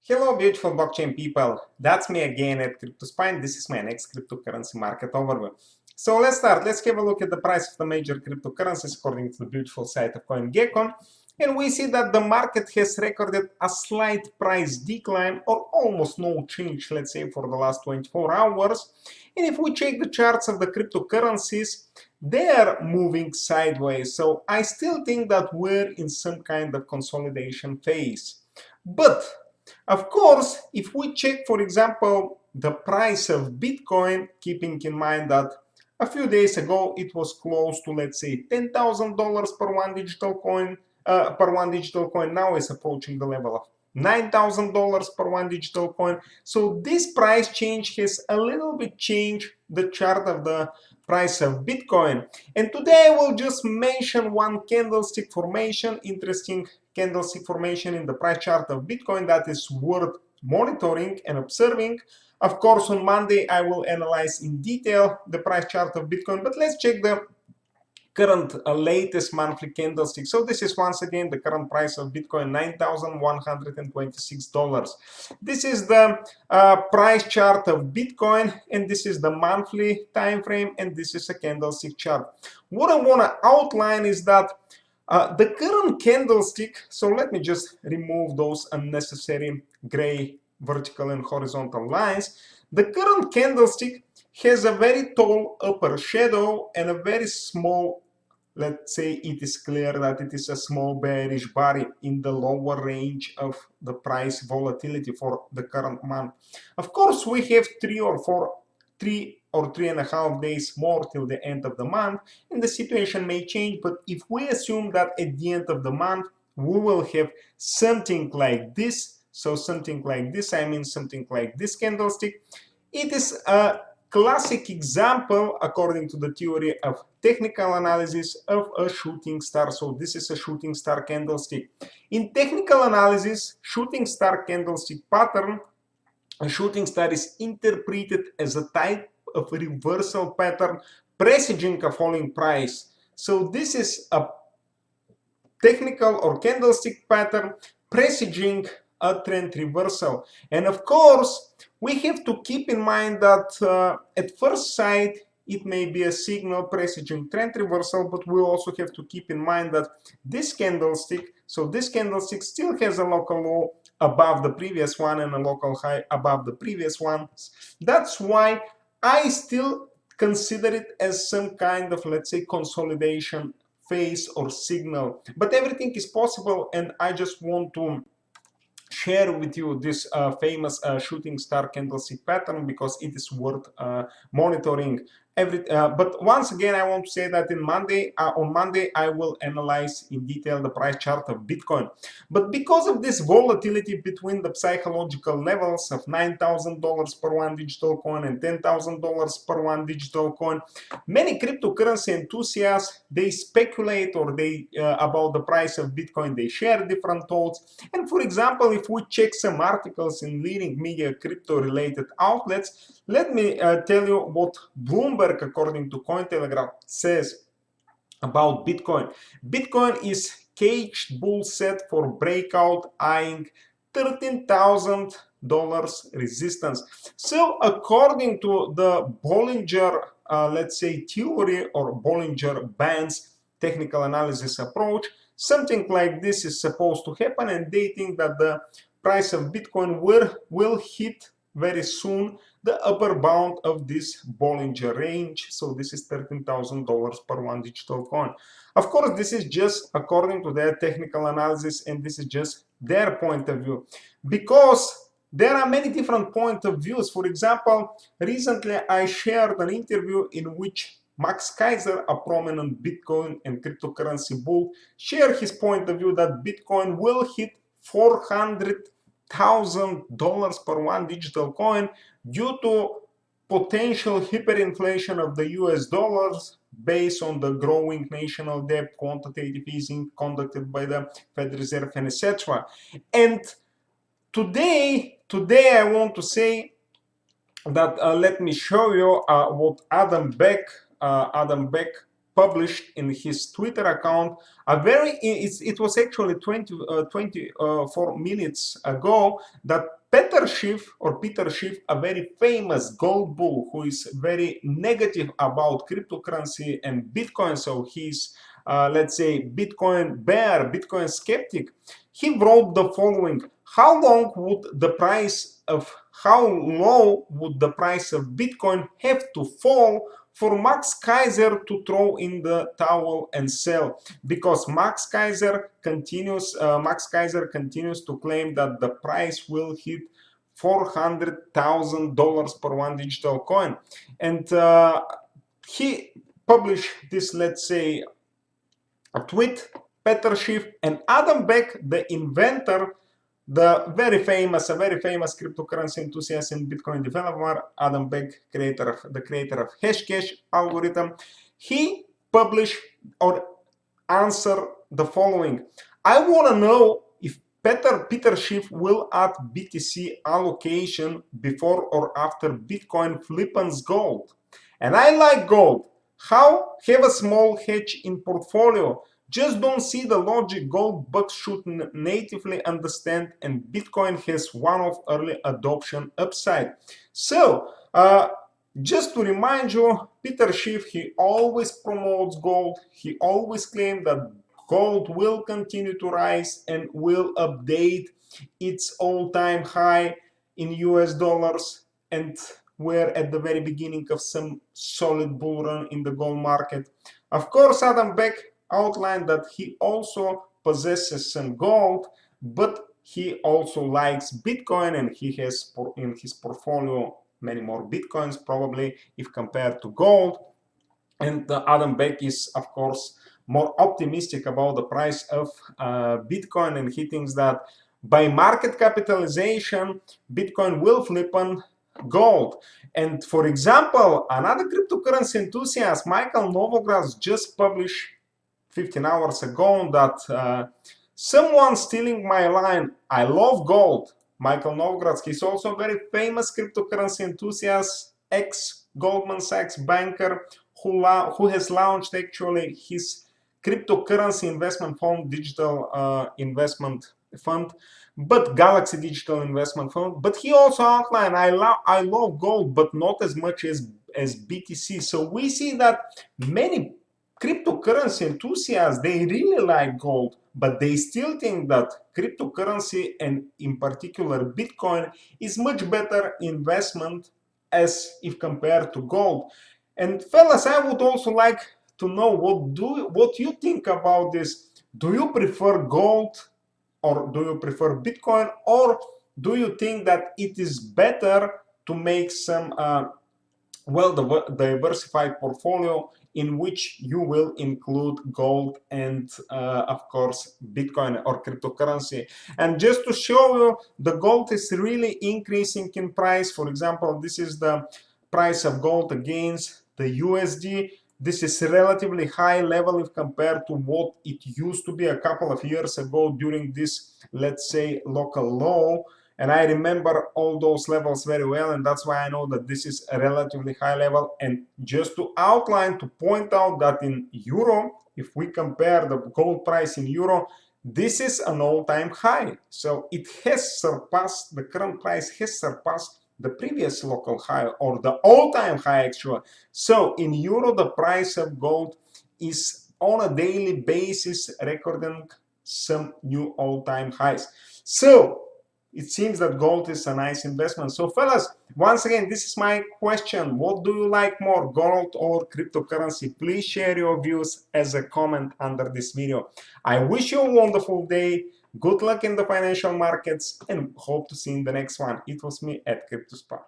Hello beautiful blockchain people, that's me again at CryptoSpine. This is my next cryptocurrency market overview. So let's start. Let's have a look at the price of the major cryptocurrencies according to the beautiful site of CoinGecko. And we see that the market has recorded a slight price decline or almost no change, let's say, for the last 24 hours. And if we check the charts of the cryptocurrencies, they are moving sideways. So I still think that we're in some kind of consolidation phase. But of course, if we check, for example, the price of Bitcoin, keeping in mind that a few days ago it was close to, let's say, $10,000 per one digital coin. Now is approaching the level of $9,000 per one digital coin. So this price change has a little bit changed the chart of the price of Bitcoin. And today I will just mention one candlestick formation, interesting candlestick formation in the price chart of Bitcoin that is worth monitoring and observing. Of course, on Monday I will analyze in detail the price chart of Bitcoin, but let's check the current latest monthly candlestick. So this is once again the current price of Bitcoin, $9,126. This is the price chart of Bitcoin, and this is the monthly time frame, and this is a candlestick chart. What I want to outline is that the current candlestick, so let me just remove those unnecessary gray vertical and horizontal lines. The current candlestick has a very tall upper shadow and a very small, let's say it is clear that it is a small bearish body in the lower range of the price volatility for the current month. Of course, we have 3 or 3.5 days more till the end of the month, and the situation may change. But if we assume that at the end of the month we will have something like this, so something like this, I mean something like this candlestick, it is a classic example, according to the theory of technical analysis, of a shooting star. So this is a shooting star candlestick. In technical analysis, shooting star candlestick pattern, a shooting star is interpreted as a type of reversal pattern presaging a falling price. So this is a technical or candlestick pattern presaging a trend reversal. And of course, we have to keep in mind that at first sight it may be a signal presaging trend reversal, but we also have to keep in mind that this candlestick, so this candlestick still has a local low above the previous one and a local high above the previous one. That's why I still consider it as some kind of, let's say, consolidation phase or signal. But everything is possible, and I just want to share with you this famous shooting star candlestick pattern because it is worth monitoring. But once again, I want to say that on Monday I will analyze in detail the price chart of Bitcoin. But because of this volatility between the psychological levels of $9,000 per one digital coin and $10,000 per one digital coin, many cryptocurrency enthusiasts, they speculate or they about the price of Bitcoin. They share different thoughts. And for example, if we check some articles in leading media crypto-related outlets, let me tell you what Bloomberg, according to Cointelegraph, says about Bitcoin. Bitcoin is caged bull set for breakout, eyeing $13,000 resistance. So according to the Bollinger, let's say, theory or Bollinger Bands technical analysis approach, something like this is supposed to happen, and they think that the price of Bitcoin will hit very soon the upper bound of this Bollinger range. So this is $13,000 per one digital coin. Of course, this is just according to their technical analysis, and this is just their point of view, because there are many different point of views. For example, recently I shared an interview in which Max Kaiser, a prominent Bitcoin and cryptocurrency bull, shared his point of view that Bitcoin will hit $400,000 per one digital coin due to potential hyperinflation of the US dollars based on the growing national debt, quantitative easing conducted by the Fed Reserve, and etc. And today I want to say that let me show you what Adam Beck published in his Twitter account it was actually 24 minutes ago that Peter Schiff, a very famous gold bull who is very negative about cryptocurrency and Bitcoin, so he's let's say Bitcoin bear, Bitcoin skeptic, he wrote the following: how low would the price of Bitcoin have to fall for Max Kaiser to throw in the towel and sell? Because Max Kaiser continues to claim that the price will hit $400,000 per one digital coin, and he published this, let's say, a tweet. Peter Schiff and Adam Beck, the inventor, the very famous cryptocurrency enthusiast and Bitcoin developer, Adam Beck, the creator of Hashcash algorithm, he published or answered the following: I want to know if Peter Schiff will add BTC allocation before or after Bitcoin flippens gold. And I like gold. How? Have a small hedge in portfolio. Just don't see the logic gold bucks should natively understand, and Bitcoin has one of early adoption upside. So, just to remind you, Peter Schiff, he always promotes gold. He always claims that gold will continue to rise and will update its all-time high in US dollars, and we're at the very beginning of some solid bull run in the gold market. Of course, Adam Beck outlined that he also possesses some gold, but he also likes Bitcoin, and he has in his portfolio many more Bitcoins probably if compared to gold. And Adam Beck is, of course, more optimistic about the price of Bitcoin, and he thinks that by market capitalization, Bitcoin will flip on gold. And for example, another cryptocurrency enthusiast, Michael Novogratz, just published 15 hours ago that someone stealing my line, I love gold. Michael Novogratz, he's also a very famous cryptocurrency enthusiast, ex-Goldman Sachs banker, who has launched actually his cryptocurrency investment fund, digital investment fund, but Galaxy Digital Investment Fund. But he also outlined, I love gold, but not as much as BTC. So we see that many cryptocurrency enthusiasts, they really like gold, but they still think that cryptocurrency, and in particular Bitcoin, is much better investment as if compared to gold. And fellas, I would also like to know what you think about this. Do you prefer gold, or do you prefer Bitcoin, or do you think that it is better to make some diversified portfolio in which you will include gold and of course Bitcoin or cryptocurrency? And just to show you, the gold is really increasing in price. For example, this is the price of gold against the USD. This is a relatively high level if compared to what it used to be a couple of years ago during this, let's say, local low. And I remember all those levels very well, and that's why I know that this is a relatively high level. And just to outline, to point out that in euro, if we compare the gold price in euro, this is an all-time high. So it has surpassed, the current price has surpassed the previous local high, or the all-time high actually. So in euro, the price of gold is on a daily basis recording some new all-time highs. So it seems that gold is a nice investment. So fellas, once again, this is my question: what do you like more, gold or cryptocurrency? Please share your views as a comment under this video. I wish you a wonderful day. Good luck in the financial markets, and hope to see you in the next one. It was me at CryptoSpark.